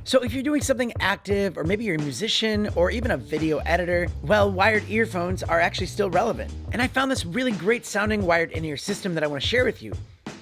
So if you're doing something active, or maybe you're a musician or even a video editor, well, wired earphones are actually still relevant. And I found this really great sounding wired in-ear system that I want to share with you.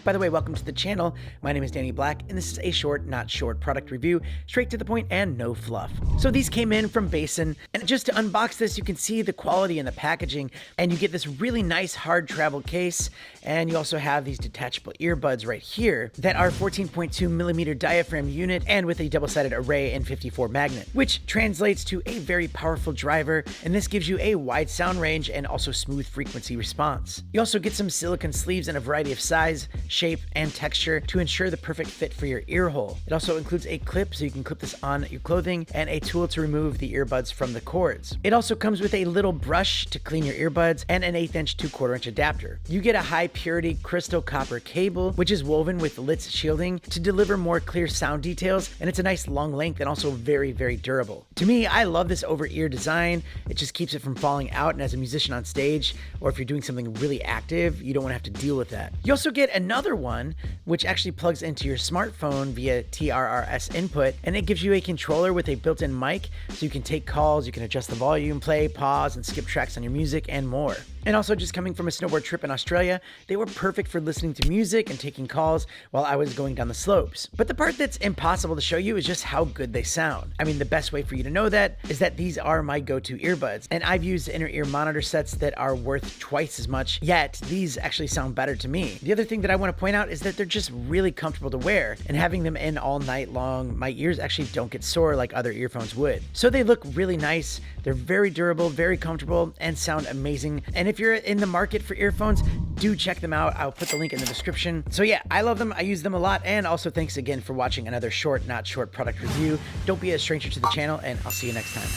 By the way, welcome to the channel. My name is Danny Black, and this is a short, not short product review, straight to the point and no fluff. So these came in from BASN, and just to unbox this, you can see the quality in the packaging, and you get this really nice hard travel case, and you also have these detachable earbuds right here that are 14.2 millimeter diaphragm unit and with a double-sided array and 54 magnet, which translates to a very powerful driver, and this gives you a wide sound range and also smooth frequency response. You also get some silicone sleeves in a variety of size, shape, and texture to ensure the perfect fit for your ear hole. It also includes a clip so you can clip this on your clothing and a tool to remove the earbuds from the cords. It also comes with a little brush to clean your earbuds and an 1/8 inch 2/4 inch adapter. You get a high purity crystal copper cable, which is woven with Litz shielding to deliver more clear sound details, and it's a nice long length and also very, very durable. To me, I love this over ear design. It just keeps it from falling out, and as a musician on stage, or if you're doing something really active, you don't want to have to deal with that. You also get another one which actually plugs into your smartphone via TRRS input, and it gives you a controller with a built-in mic so you can take calls, you can adjust the volume, play, pause, and skip tracks on your music, and more. And also, just coming from a snowboard trip in Australia, they were perfect for listening to music and taking calls while I was going down the slopes. But the part that's impossible to show you is just how good they sound. I mean, the best way for you to know that is that these are my go-to earbuds, and I've used inner ear monitor sets that are worth twice as much, yet these actually sound better to me. The other thing that I want to point out is that they're just really comfortable to wear, and having them in all night long, my ears actually don't get sore like other earphones would. So they look really nice, they're very durable, very comfortable, and sound amazing. And if you're in the market for earphones, do check them out. I'll put the link in the description. So yeah, I love them, I use them a lot, and also thanks again for watching another short, not short product review. Don't be a stranger to the channel, and I'll see you next time.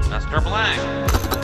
Mr. Black.